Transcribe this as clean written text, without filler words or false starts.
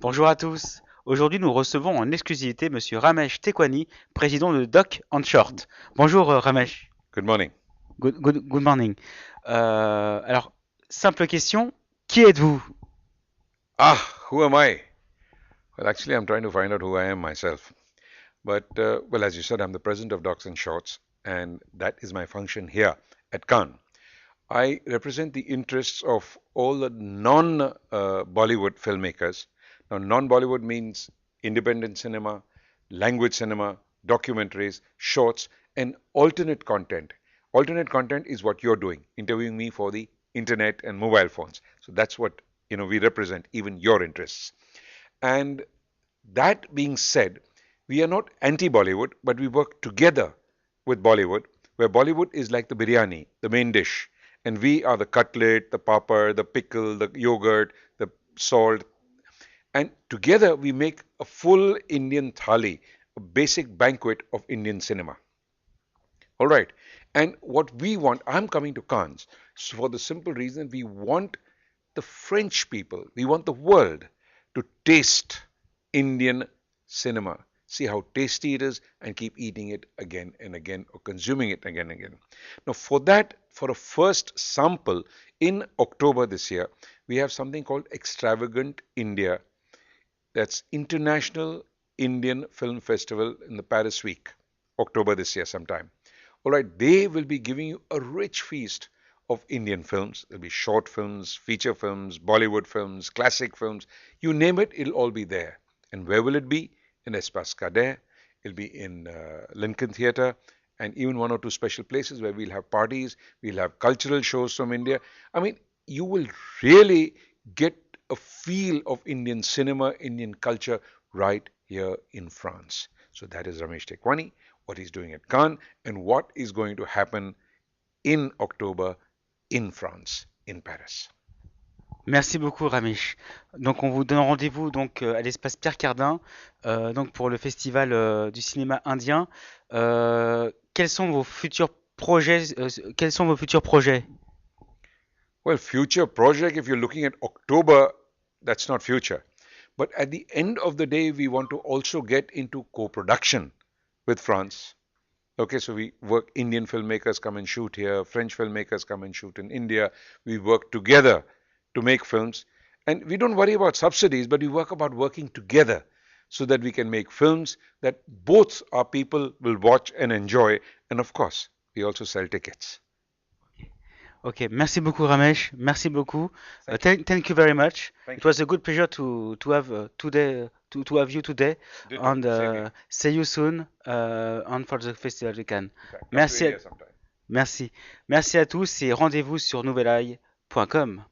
Bonjour à tous. Aujourd'hui, nous recevons en exclusivité Monsieur Ramesh Tekwani, président de Doc and Short. Bonjour Ramesh. Good morning. Good morning. Alors, simple question, qui êtes-vous? Who am I? Well, actually, I'm trying to find out who I am myself. But, well, as you said, I'm the president of Docs and Shorts, and that is my function here at Cannes. I represent the interests of all the non-Bollywood filmmakers. Now, non-Bollywood means independent cinema, language cinema, documentaries, shorts, and alternate content. Alternate content is what you're doing, interviewing me for the internet and mobile phones. So that's what we represent, even your interests. And that being said, we are not anti-Bollywood, but we work together with Bollywood, where Bollywood is like the biryani, the main dish, and we are the cutlet, the papad, the pickle, the yogurt, the salt, and together we make a full Indian thali, a basic banquet of Indian cinema. All right. And what we want, I'm coming to Cannes for the simple reason we want the French people, we want the world to taste Indian cinema, see how tasty it is, and keep eating it again and again or consuming it again and again. Now, for that, for a first sample in October this year, we have something called Extravagant India. That's International Indian Film Festival in the Paris week, October this year sometime. All right, they will be giving you a rich feast of Indian films. There'll be short films, feature films, Bollywood films, classic films. You name it, it'll all be there. And where will it be? In Espace Cadet. It'll be in Lincoln Theatre and even one or two special places where we'll have parties, we'll have cultural shows from India. I mean, you will really get a feel of Indian cinema, Indian culture right here in France. So that is Ramesh Tekwani, what he's doing at Cannes, and what is going to happen in October in France, in Paris. Merci beaucoup Ramesh. Donc on vous donne rendez-vous donc à l'espace Pierre Cardin donc pour le festival du cinéma indien. Quels sont vos futurs projets Quels sont vos futurs projets? Well, future project, if you're looking at October, that's not future. But at the end of the day, we want to also get into co-production with France. Okay, so we work, Indian filmmakers come and shoot here, French filmmakers come and shoot in India. We work together to make films. And we don't worry about subsidies, but we work about working together so that we can make films that both our people will watch and enjoy. And of course, we also sell tickets. Okay, merci beaucoup Ramesh. Merci beaucoup. Thank you. Thank you very much. It Thank you. was a good pleasure to have today to have you today Ditto. and Same here. see you soon on for the festival de Cannes. Okay. Come to Merci, India sometime. merci, merci à tous et rendez-vous sur nouvelaille.com.